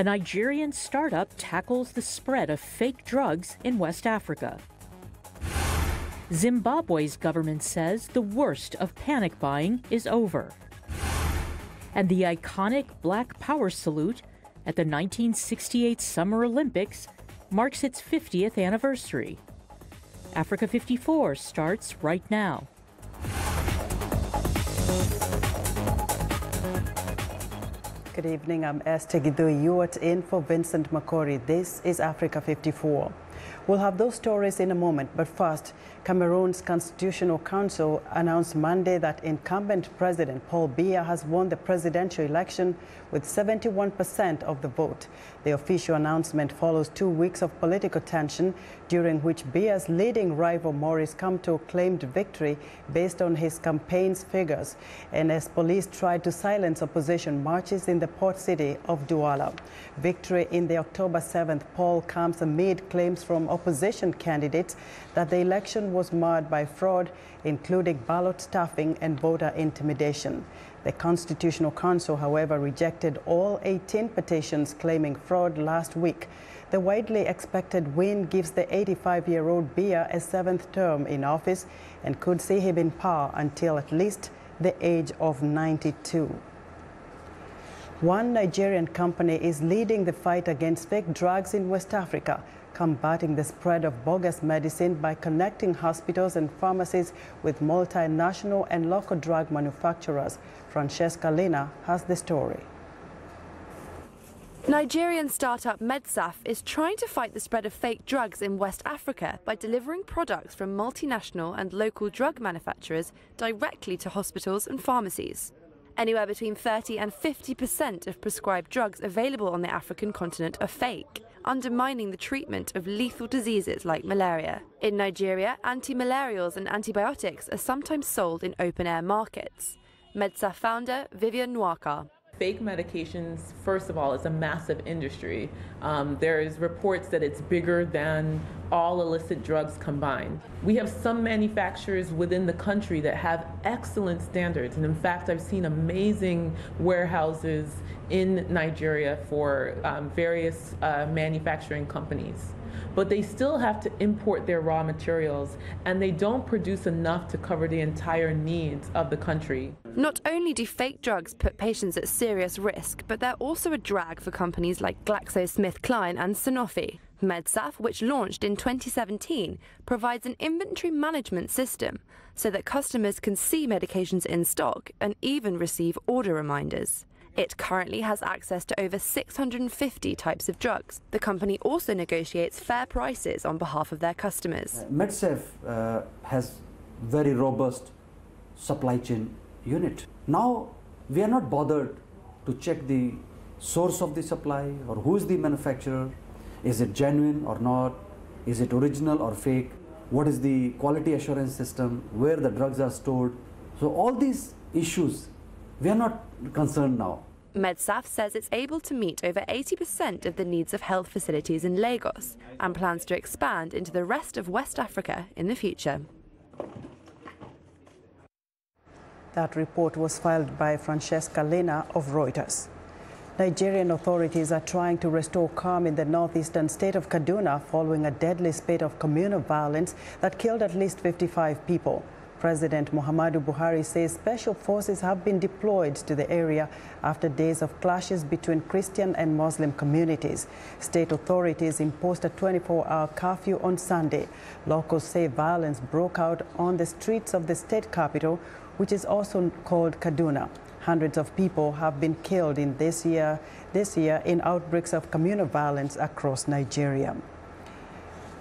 A Nigerian startup tackles the spread of fake drugs in West Africa. Zimbabwe's government says the worst of panic buying is over. And the iconic Black Power salute at the 1968 Summer Olympics marks its 50th anniversary. Africa 54 starts right now. Good evening, I'm Esther Gidui. You are in for Vincent Makori. This is Africa 54. We'll have those stories in a moment, but first, Cameroon's Constitutional Council announced Monday that incumbent President Paul Biya has won the presidential election with 71% of the vote. The official announcement follows 2 weeks of political tension, during which Biya's leading rival Maurice Kamto claimed victory based on his campaign's figures, and as police tried to silence opposition marches in the port city of Douala. Victory in the October 7th poll comes amid claims from opposition candidates that the election was marred by fraud, including ballot stuffing and voter intimidation. The Constitutional Council, however, rejected all 18 petitions claiming fraud last week. The widely expected win gives the 85-year-old Biya a 7th term in office and could see him in power until at least the age of 92. One Nigerian company is leading the fight against fake drugs in West Africa, combating the spread of bogus medicine by connecting hospitals and pharmacies with multinational and local drug manufacturers. Francesca Lina has the story. Nigerian startup Medsaf is trying to fight the spread of fake drugs in West Africa by delivering products from multinational and local drug manufacturers directly to hospitals and pharmacies. Anywhere between 30 and 50% of prescribed drugs available on the African continent are fake, undermining the treatment of lethal diseases like malaria. In Nigeria, anti-malarials and antibiotics are sometimes sold in open-air markets. Medsaf founder Vivian Nwaka. Fake medications, first of all, is a massive industry. There is reports that it's bigger than all illicit drugs combined. We have some manufacturers within the country that have excellent standards. And in fact, I've seen amazing warehouses in Nigeria for various manufacturing companies. But they still have to import their raw materials, and they don't produce enough to cover the entire needs of the country. Not only do fake drugs put patients at serious risk, but they're also a drag for companies like GlaxoSmithKline and Sanofi. Medsaf, which launched in 2017, provides an inventory management system so that customers can see medications in stock and even receive order reminders. It currently has access to over 650 types of drugs. The company also negotiates fair prices on behalf of their customers. Medsaf has very robust supply chain unit. Now, we are not bothered to check the source of the supply or who is the manufacturer. Is it genuine or not? Is it original or fake? What is the quality assurance system? Where the drugs are stored? So all these issues, we are not concerned now. Medsaf says it's able to meet over 80% of the needs of health facilities in Lagos and plans to expand into the rest of West Africa in the future. That report was filed by Francesca Lina of Reuters. Nigerian authorities are trying to restore calm in the northeastern state of Kaduna following a deadly spate of communal violence that killed at least 55 people. President Muhammadu Buhari says special forces have been deployed to the area after days of clashes between Christian and Muslim communities. State authorities imposed a 24-hour curfew on Sunday. Locals say violence broke out on the streets of the state capital, which is also called Kaduna. Hundreds of people have been killed in this year in outbreaks of communal violence across Nigeria.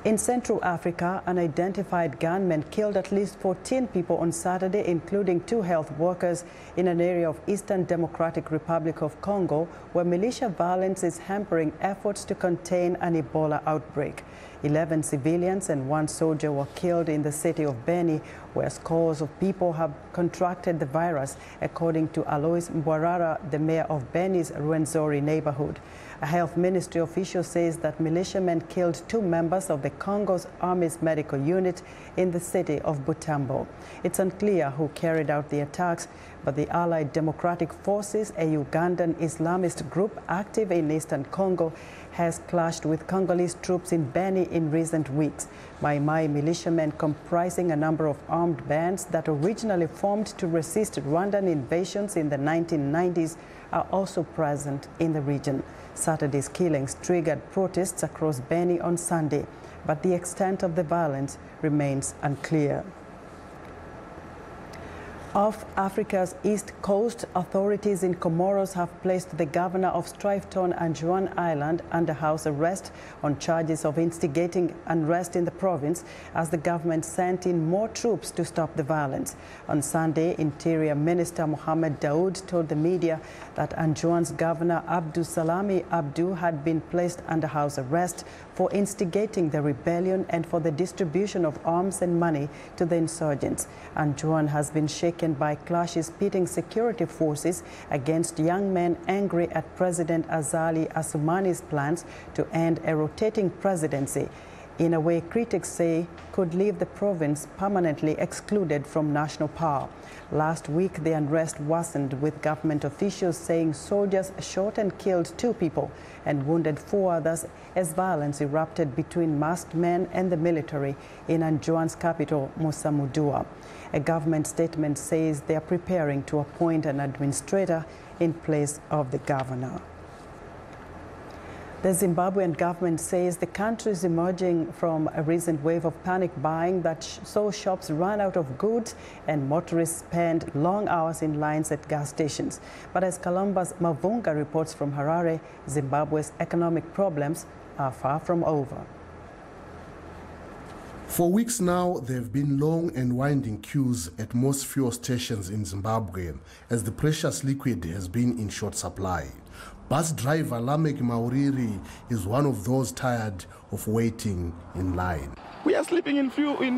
In Central Africa, unidentified gunmen killed at least 14 people on Saturday, including 2 health workers in an area of Eastern Democratic Republic of Congo, where militia violence is hampering efforts to contain an Ebola outbreak. 11 civilians and 1 soldier were killed in the city of Beni, where scores of people have contracted the virus, according to Alois Mbwarara, the mayor of Beni's Rwenzori neighborhood. A health ministry official says that militiamen killed 2 members of the Congo's Army's medical unit in the city of Butembo. It's unclear who carried out the attacks, but the Allied Democratic Forces, a Ugandan Islamist group active in eastern Congo, has clashed with Congolese troops in Beni in recent weeks. Mai militiamen comprising a number of armed bands that originally formed to resist Rwandan invasions in the 1990s are also present in the region. Saturday's killings triggered protests across Beni on Sunday, but the extent of the violence remains unclear. Off Africa's east coast, authorities in Comoros have placed the governor of strife-torn Anjouan Island under house arrest on charges of instigating unrest in the province as the government sent in more troops to stop the violence. On Sunday, Interior Minister Mohamed Daoud told the media that Anjouan's governor Abdou Salami Abdou had been placed under house arrest for instigating the rebellion and for the distribution of arms and money to the insurgents. Anjouan has been shaken by clashes pitting security forces against young men angry at President Azali Assoumani's plans to end a rotating presidency, in a way critics say could leave the province permanently excluded from national power. Last week, the unrest worsened, with government officials saying soldiers shot and killed 2 people and wounded 4 others as violence erupted between masked men and the military in Anjouan's capital, Musamudua. A government statement says they are preparing to appoint an administrator in place of the governor. The Zimbabwean government says the country is emerging from a recent wave of panic buying that saw shops run out of goods and motorists spend long hours in lines at gas stations. But as Columba's Mavunga reports from Harare, Zimbabwe's economic problems are far from over. For weeks now, there have been long and winding queues at most fuel stations in Zimbabwe as the precious liquid has been in short supply. Bus driver Lamek Mauriri is one of those tired of waiting in line. We are sleeping in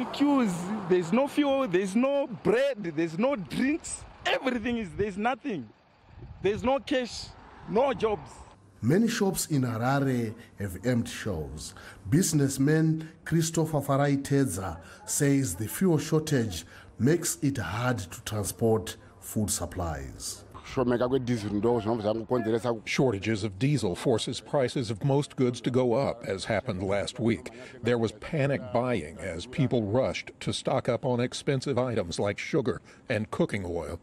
queues. There's no fuel, there's no bread, there's no drinks. Everything is, there's nothing. There's no cash, no jobs. Many shops in Harare have empty shelves. Businessman Christopher Farai-Tedza says the fuel shortage makes it hard to transport food supplies. Shortages of diesel forces prices of most goods to go up, as happened last week. There was panic buying as people rushed to stock up on expensive items like sugar and cooking oil.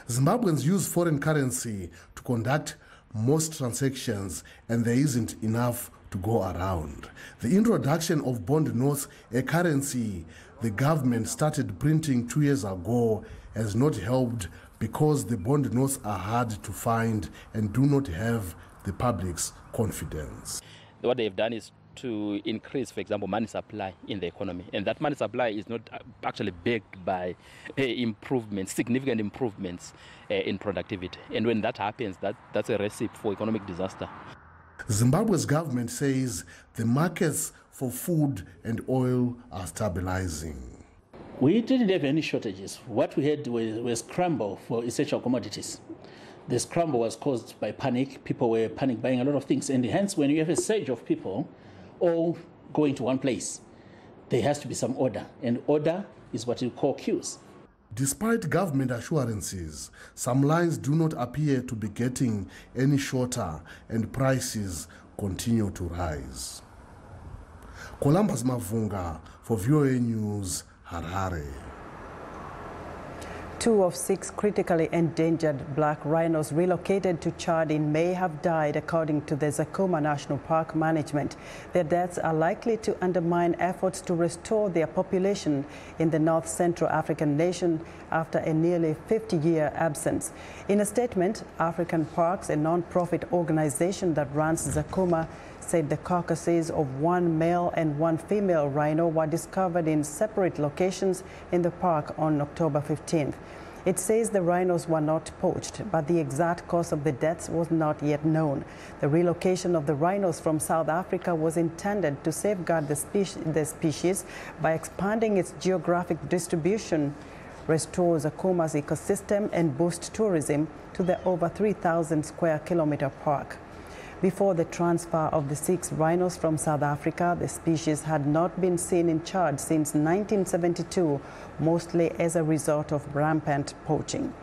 Zimbabweans use foreign currency to conduct most transactions, and there isn't enough to go around. The introduction of bond notes, a currency the government started printing 2 years ago, has not helped because the bond notes are hard to find and do not have the public's confidence. What they've done is to increase, for example, money supply in the economy. And that money supply is not actually backed by improvements, significant improvements in productivity. And when that happens, that's a recipe for economic disaster. Zimbabwe's government says the markets for food and oil are stabilizing. We didn't have any shortages. What we had was scramble for essential commodities. The scramble was caused by panic. People were panic buying a lot of things. And hence, when you have a surge of people all going to one place, there has to be some order. And order is what you call queues. Despite government assurances, some lines do not appear to be getting any shorter and prices continue to rise. Columbus Mavunga for VOA News, Harare. 2 of 6 critically endangered black rhinos relocated to Chad in May have died, according to the Zakuma National Park management. Their deaths are likely to undermine efforts to restore their population in the North Central African nation after a nearly 50-year absence. In a statement, African Parks, a non-profit organization that runs Zakuma, said the carcasses of 1 male and 1 female rhino were discovered in separate locations in the park on October 15th. It says the rhinos were not poached, but the exact cause of the deaths was not yet known. The relocation of the rhinos from South Africa was intended to safeguard the species by expanding its geographic distribution, restore Zakuma's ecosystem, and boost tourism to the over 3,000 square kilometer park. Before the transfer of the 6 rhinos from South Africa, the species had not been seen in Chad since 1972, mostly as a result of rampant poaching.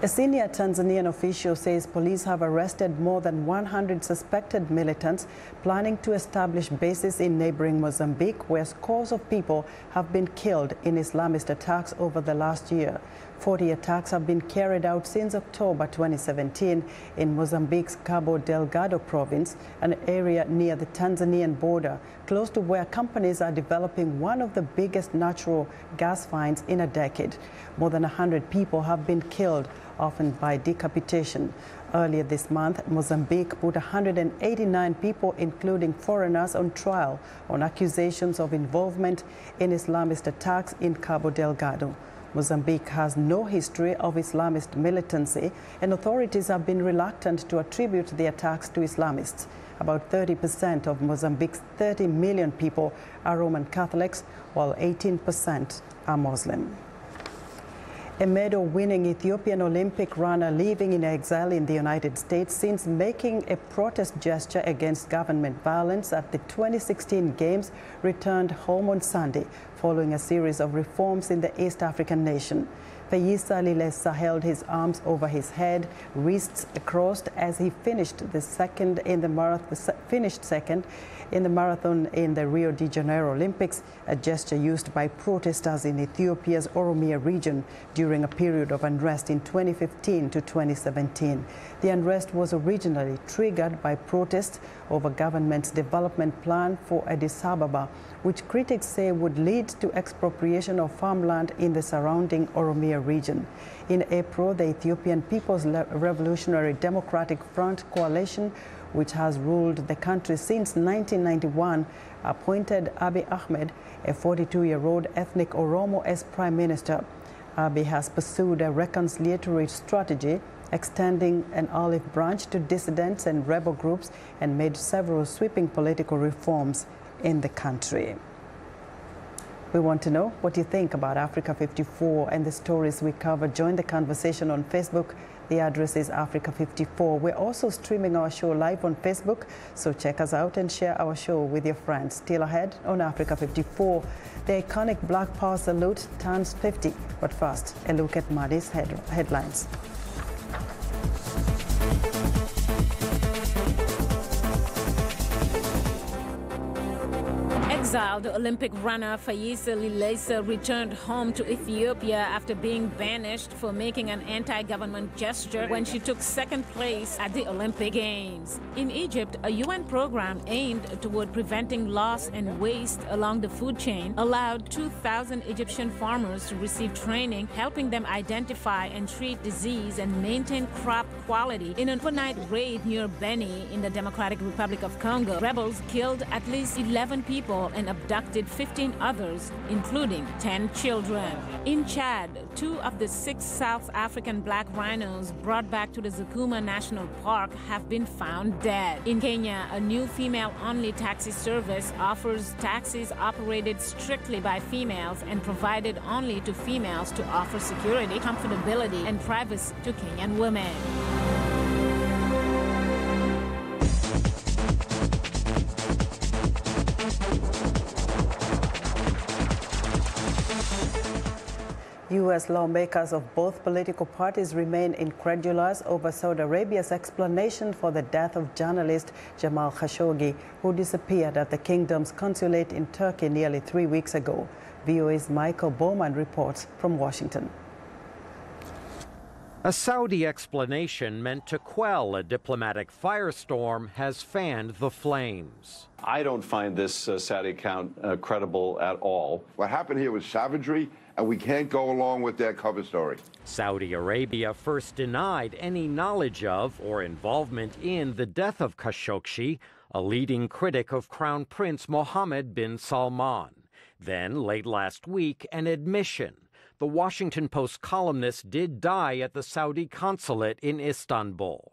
A senior Tanzanian official says police have arrested more than 100 suspected militants planning to establish bases in neighboring Mozambique, where scores of people have been killed in Islamist attacks over the last year. 40 attacks have been carried out since October 2017 in Mozambique's Cabo Delgado province, an area near the Tanzanian border, close to where companies are developing one of the biggest natural gas finds in a decade. More than 100 people have been killed, often by decapitation. Earlier this month, Mozambique put 189 people, including foreigners, on trial on accusations of involvement in Islamist attacks in Cabo Delgado. Mozambique has no history of Islamist militancy, and authorities have been reluctant to attribute the attacks to Islamists. About 30% of Mozambique's 30 million people are Roman Catholics, while 18% are Muslim. A medal-winning Ethiopian Olympic runner living in exile in the United States since making a protest gesture against government violence at the 2016 Games returned home on Sunday following a series of reforms in the East African nation. Feyisa Lilesa held his arms over his head, wrists crossed, as he finished second in the marathon in the Rio de Janeiro Olympics, a gesture used by protesters in Ethiopia's Oromia region during a period of unrest in 2015 to 2017. The unrest was originally triggered by protests over government's development plan for Addis Ababa, which critics say would lead to expropriation of farmland in the surrounding Oromia region. In April, the Ethiopian People's Revolutionary Democratic Front coalition, which has ruled the country since 1991, appointed Abiy Ahmed, a 42-year-old ethnic Oromo, as prime minister. Abiy has pursued a reconciliatory strategy, extending an olive branch to dissidents and rebel groups, and made several sweeping political reforms in the country. We want to know what you think about Africa 54 and the stories we cover. Join the conversation on Facebook. The address is Africa 54. We're also streaming our show live on Facebook, so check us out and share our show with your friends. Still ahead on Africa 54, the iconic Black Power salute turns 50. But first, a look at Madi's headlines. Exiled Olympic runner Feyisa Lilesa returned home to Ethiopia after being banished for making an anti-government gesture when she took second place at the Olympic Games. In Egypt, a UN program aimed toward preventing loss and waste along the food chain allowed 2,000 Egyptian farmers to receive training, helping them identify and treat disease and maintain crop quality. In an overnight raid near Beni in the Democratic Republic of Congo, rebels killed at least 11 people and abducted 15 others, including 10 children. In Chad, 2 of the 6 South African black rhinos brought back to the Zukuma National Park have been found dead. In Kenya, a new female-only taxi service offers taxis operated strictly by females and provided only to females to offer security, comfortability, and privacy to Kenyan women. U.S. lawmakers of both political parties remain incredulous over Saudi Arabia's explanation for the death of journalist Jamal Khashoggi, who disappeared at the kingdom's consulate in Turkey nearly 3 weeks ago. VOA's Michael Bowman reports from Washington. A Saudi explanation meant to quell a diplomatic firestorm has fanned the flames. I don't find this Saudi account credible at all. What happened here was savagery, and we can't go along with their cover story. Saudi Arabia first denied any knowledge of or involvement in the death of Khashoggi, a leading critic of Crown Prince Mohammed bin Salman. Then, late last week, an admission. The Washington Post columnist did die at the Saudi consulate in Istanbul.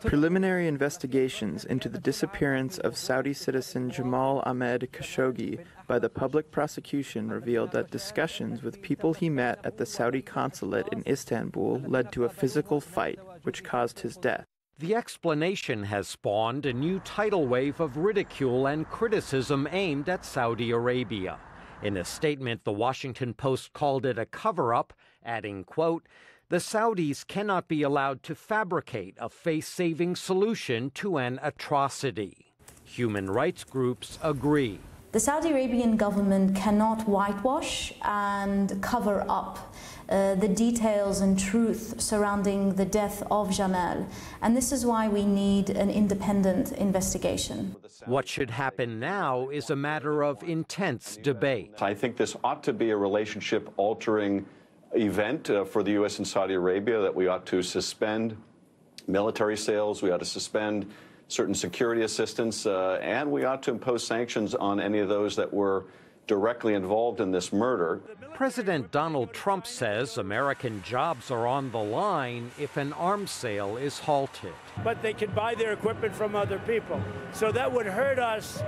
Preliminary investigations into the disappearance of Saudi citizen Jamal Ahmed Khashoggi by the public prosecution revealed that discussions with people he met at the Saudi consulate in Istanbul led to a physical fight, which caused his death. The explanation has spawned a new tidal wave of ridicule and criticism aimed at Saudi Arabia. In a statement, the Washington Post called it a cover-up, adding, quote, The Saudis cannot be allowed to fabricate a face-saving solution to an atrocity. Human rights groups agree. The Saudi Arabian government cannot whitewash and cover up the details and truth surrounding the death of Jamal. And this is why we need an independent investigation. What should happen now is a matter of intense debate. I think this ought to be a relationship-altering event for the U.S. and Saudi Arabia, that we ought to suspend military sales, we ought to suspend certain security assistance, and we ought to impose sanctions on any of those that were directly involved in this murder. President Donald Trump says American jobs are on the line if an arms sale is halted. But they can buy their equipment from other people. So that would hurt us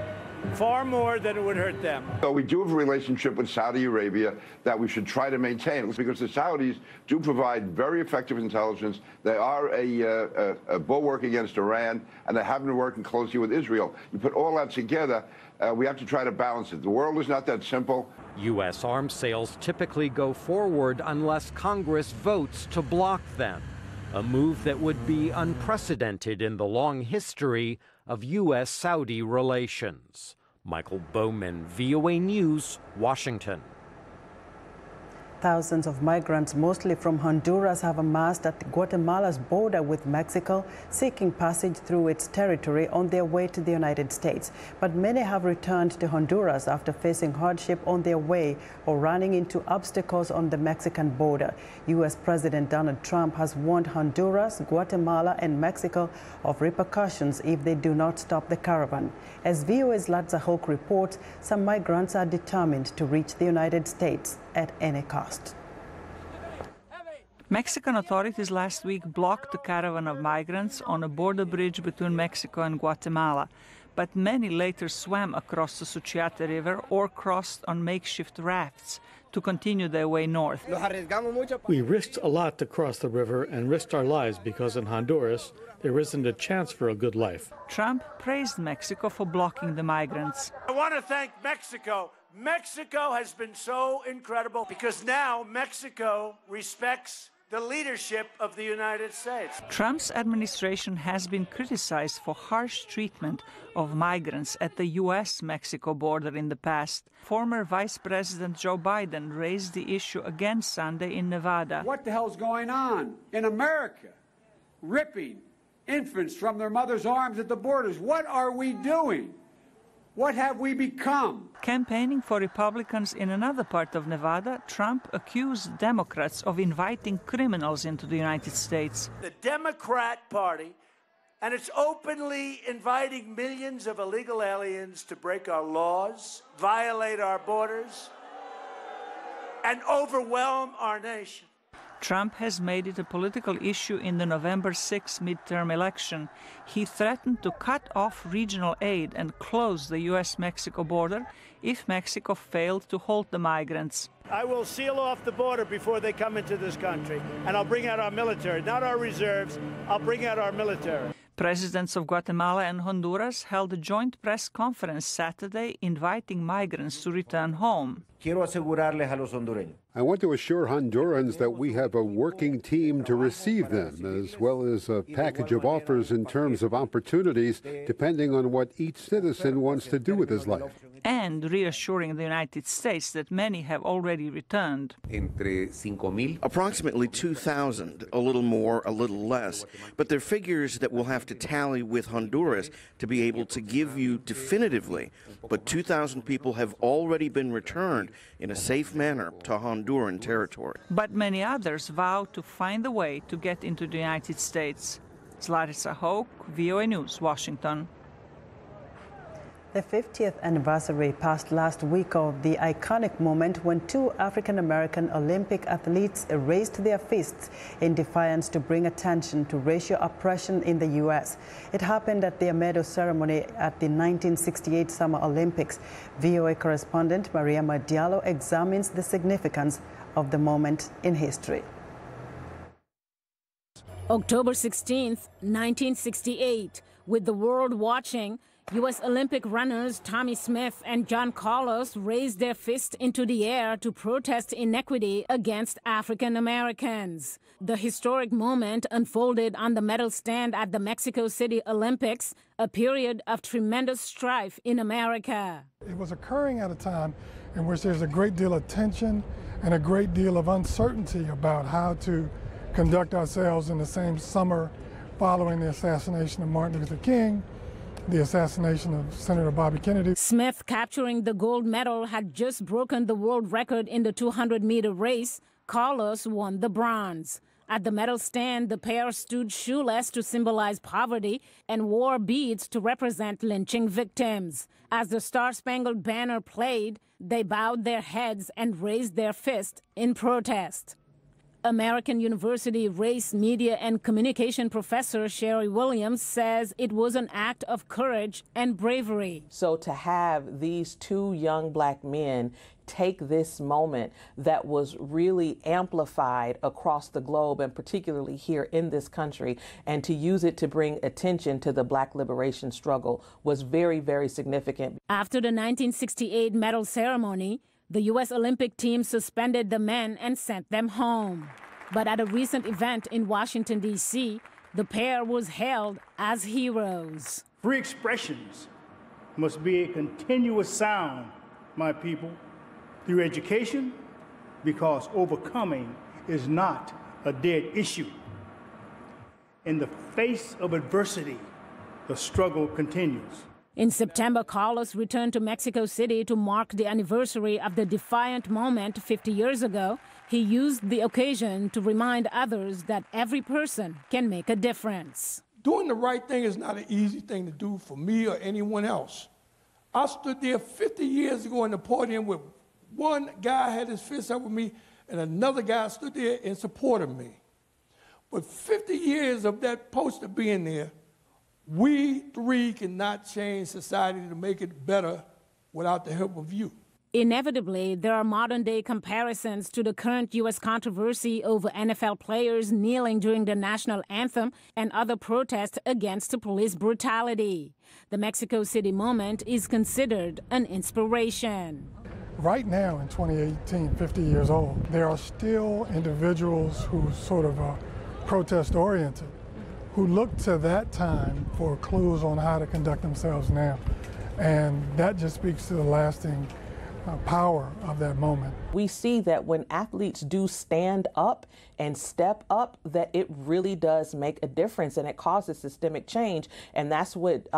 far more than it would hurt them. So we do have a relationship with Saudi Arabia that we should try to maintain, because the Saudis do provide very effective intelligence. They are a bulwark against Iran, and they have been working closely with Israel. You put all that together, we have to try to balance it. The world is not that simple. U.S. arms sales typically go forward unless Congress votes to block them, a move that would be unprecedented in the long history of U.S.-Saudi relations. Michael Bowman, VOA News, Washington. Thousands of migrants, mostly from Honduras, have amassed at Guatemala's border with Mexico, seeking passage through its territory on their way to the United States. But many have returned to Honduras after facing hardship on their way or running into obstacles on the Mexican border. U.S. President Donald Trump has warned Honduras, Guatemala, and Mexico of repercussions if they do not stop the caravan. As VOA's Latza Hoke reports, some migrants are determined to reach the United States at any cost. Mexican authorities last week blocked the caravan of migrants on a border bridge between Mexico and Guatemala, but many later swam across the Suchiate River or crossed on makeshift rafts to continue their way north. We risked a lot to cross the river and risked our lives because in Honduras there isn't a chance for a good life. Trump praised Mexico for blocking the migrants. I want to thank Mexico. Mexico has been so incredible because now Mexico respects the leadership of the United States. Trump's administration has been criticized for harsh treatment of migrants at the U.S.-Mexico border in the past. Former Vice President Joe Biden raised the issue again Sunday in Nevada. What the hell's going on in America? Ripping infants from their mother's arms at the borders. What are we doing? What have we become? Campaigning for Republicans in another part of Nevada, Trump accused Democrats of inviting criminals into the United States. The Democrat Party, and it's openly inviting millions of illegal aliens to break our laws, violate our borders, and overwhelm our nation. Trump has made it a political issue in the November 6 midterm election. He threatened to cut off regional aid and close the U.S.-Mexico border if Mexico failed to halt the migrants. I will seal off the border before they come into this country, and I'll bring out our military, not our reserves. I'll bring out our military. Presidents of Guatemala and Honduras held a joint press conference Saturday inviting migrants to return home. I want to assure Hondurans that we have a working team to receive them, as well as a package of offers in terms of opportunities, depending on what each citizen wants to do with his life. And reassuring the United States that many have already returned. Approximately 2,000, a little more, a little less. But they're figures that we'll have to tally with Honduras to be able to give you definitively. But 2,000 people have already been returned in a safe manner to Honduran territory. But many others vow to find a way to get into the United States. Larissa Hoke, VOA News, Washington. The 50th anniversary passed last week of the iconic moment when two African-American Olympic athletes raised their fists in defiance to bring attention to racial oppression in the U.S. It happened at their medal ceremony at the 1968 Summer Olympics. VOA correspondent Mariama Diallo examines the significance of the moment in history. October 16th, 1968, with the world watching, U.S. Olympic runners Tommy Smith and John Carlos raised their fist into the air to protest inequity against African Americans. The historic moment unfolded on the medal stand at the Mexico City Olympics, a period of tremendous strife in America. It was occurring at a time in which there's a great deal of tension and a great deal of uncertainty about how to conduct ourselves in the same summer following the assassination of Martin Luther King, the assassination of Senator Bobby Kennedy. Smith, capturing the gold medal, had just broken the world record in the 200-meter race. Carlos won the bronze. At the medal stand, the pair stood shoeless to symbolize poverty and wore beads to represent lynching victims. As the Star-Spangled Banner played, they bowed their heads and raised their fist in protest. American University race, media, and communication professor Sherry Williams says it was an act of courage and bravery. So to have these two young black men take this moment that was really amplified across the globe and particularly here in this country, and to use it to bring attention to the black liberation struggle was very, very significant. After the 1968 medal ceremony, the U.S. Olympic team suspended the men and sent them home. But at a recent event in Washington, D.C., the pair was hailed as heroes. Free expressions must be a continuous sound, my people, through education, because overcoming is not a dead issue. In the face of adversity, the struggle continues. In September, Carlos returned to Mexico City to mark the anniversary of the defiant moment 50 years ago. He used the occasion to remind others that every person can make a difference. Doing the right thing is not an easy thing to do for me or anyone else. I stood there 50 years ago in the podium with one guy had his fist up with me and another guy stood there and supported me. But 50 years of that poster being there, we three cannot change society to make it better without the help of you. Inevitably, there are modern-day comparisons to the current U.S. controversy over NFL players kneeling during the national anthem and other protests against police brutality. The Mexico City moment is considered an inspiration. Right now in 2018, 50 years old, there are still individuals who sort of are protest-oriented, who look to that time for clues on how to conduct themselves now. And that just speaks to the lasting power of that moment. We see that when athletes do stand up and step up, that it really does make a difference and it causes systemic change. And that's what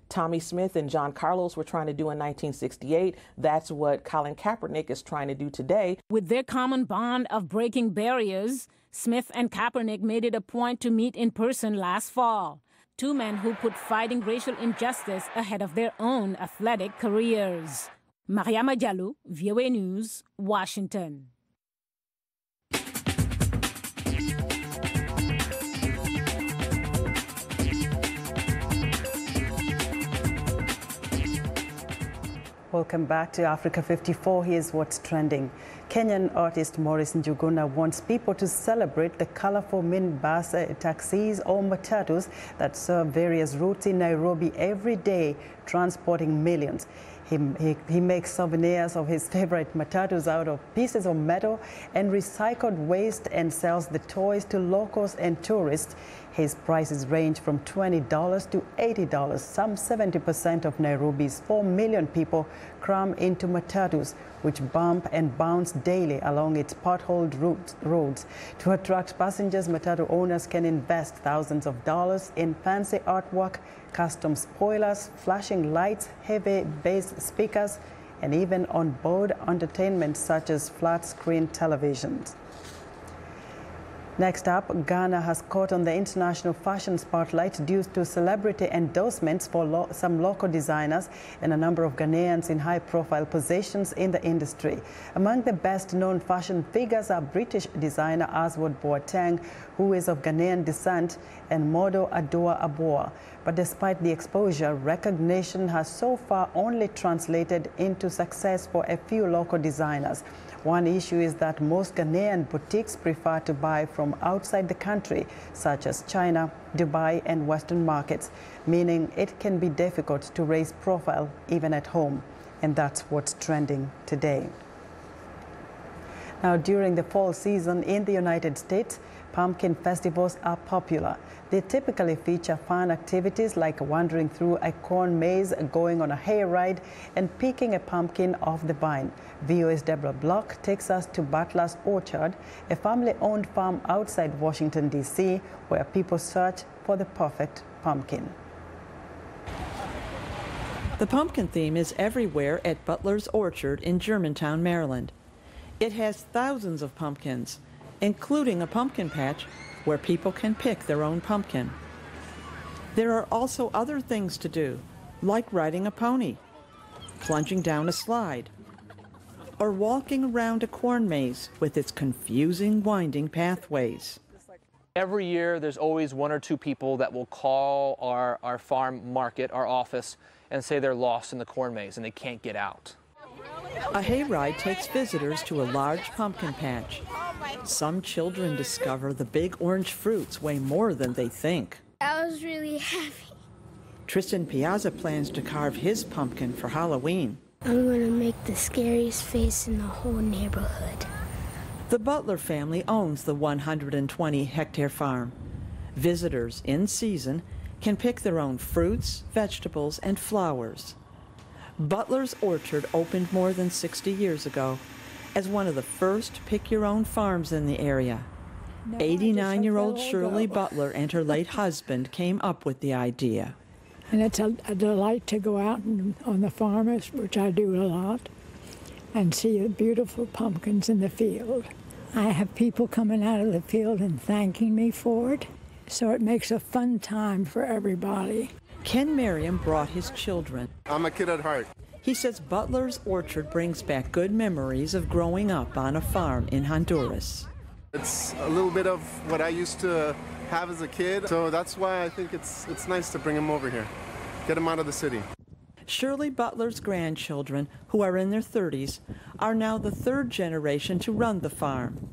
Tommy Smith and John Carlos were trying to do in 1968. That's what Colin Kaepernick is trying to do today. With their common bond of breaking barriers, Smith and Kaepernick made it a point to meet in person last fall. Two men who put fighting racial injustice ahead of their own athletic careers. Mariama Diallo, VOA News, Washington. Welcome back to Africa 54. Here's what's trending. Kenyan artist Maurice Njuguna wants people to celebrate the colorful minibus, taxis or matatus that serve various routes in Nairobi every day, transporting millions. He makes souvenirs of his favorite matatus out of pieces of metal and recycled waste and sells the toys to locals and tourists. His prices range from $20 to $80. Some 70% of Nairobi's 4 million people cram into matatus, which bump and bounce daily along its potholed roads. To attract passengers, matatu owners can invest thousands of dollars in fancy artwork, custom spoilers, flashing lights, heavy bass speakers, and even on-board entertainment such as flat-screen televisions. Next up, Ghana has caught on the international fashion spotlight due to celebrity endorsements for some local designers and a number of Ghanaians in high-profile positions in the industry. Among the best-known fashion figures are British designer Aswad Boateng, who is of Ghanaian descent, and model Adoa Aboa. But despite the exposure, recognition has so far only translated into success for a few local designers. One issue is that most Ghanaian boutiques prefer to buy from outside the country, such as China, Dubai, and Western markets, meaning it can be difficult to raise profile even at home. And that's what's trending today. Now, during the fall season in the United States, pumpkin festivals are popular. They typically feature fun activities like wandering through a corn maze, going on a hayride, and picking a pumpkin off the vine. VOA's Deborah Block takes us to Butler's Orchard, a family-owned farm outside Washington, D.C., where people search for the perfect pumpkin. The pumpkin theme is everywhere at Butler's Orchard in Germantown, Maryland. It has thousands of pumpkins, including a pumpkin patch where people can pick their own pumpkin. There are also other things to do, like riding a pony, plunging down a slide, or walking around a corn maze with its confusing, winding pathways. Every year, there's always one or two people that will call our farm market, our office, and say they're lost in the corn maze and they can't get out. A hayride takes visitors to a large pumpkin patch. Some children discover the big orange fruits weigh more than they think. I was really happy. Tristan Piazza plans to carve his pumpkin for Halloween. I'm going to make the scariest face in the whole neighborhood. The Butler family owns the 120-hectare farm. Visitors in season can pick their own fruits, vegetables, and flowers. Butler's Orchard opened more than 60 years ago as one of the first pick-your-own farms in the area. 89-year-old Shirley Butler and her late husband came up with the idea. And it's a delight to go out on the farm, which I do a lot, and see the beautiful pumpkins in the field. I have people coming out of the field and thanking me for it, so it makes a fun time for everybody. Ken Merriam brought his children. I'm a kid at heart. He says Butler's Orchard brings back good memories of growing up on a farm in Honduras. It's a little bit of what I used to have as a kid, so that's why I think it's nice to bring them over here, get them out of the city. Shirley Butler's grandchildren, who are in their 30s, are now the third generation to run the farm.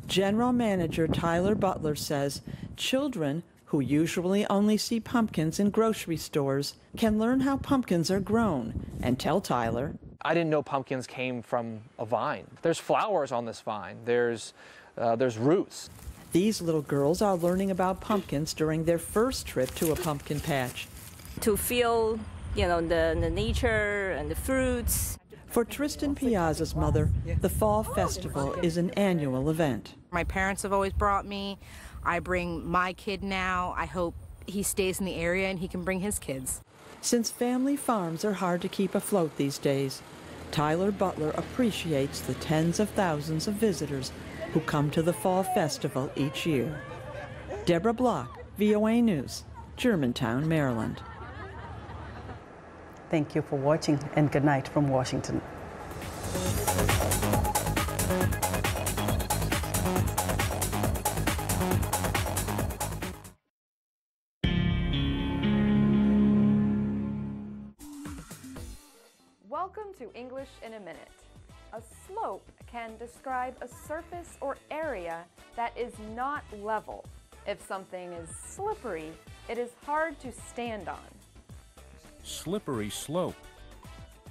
General Manager Tyler Butler says children who usually only see pumpkins in grocery stores can learn how pumpkins are grown and tell Tyler. I didn't know pumpkins came from a vine. There's flowers on this vine. There's roots. These little girls are learning about pumpkins during their first trip to a pumpkin patch. To feel, the nature and the fruits. For Tristan Piazza's mother, the Fall Festival is an annual event. My parents have always brought me. I bring my kid now. I hope he stays in the area and he can bring his kids. Since family farms are hard to keep afloat these days, Tyler Butler appreciates the tens of thousands of visitors who come to the Fall Festival each year. Deborah Block, VOA News, Germantown, Maryland. Thank you for watching, and good night from Washington. Welcome to English in a Minute. A slope can describe a surface or area that is not level. If something is slippery, it is hard to stand on. Slippery slope.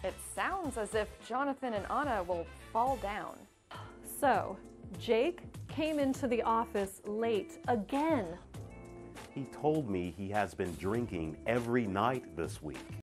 It sounds as if Jonathan and Anna will fall down. So, Jake came into the office late again. He told me he has been drinking every night this week.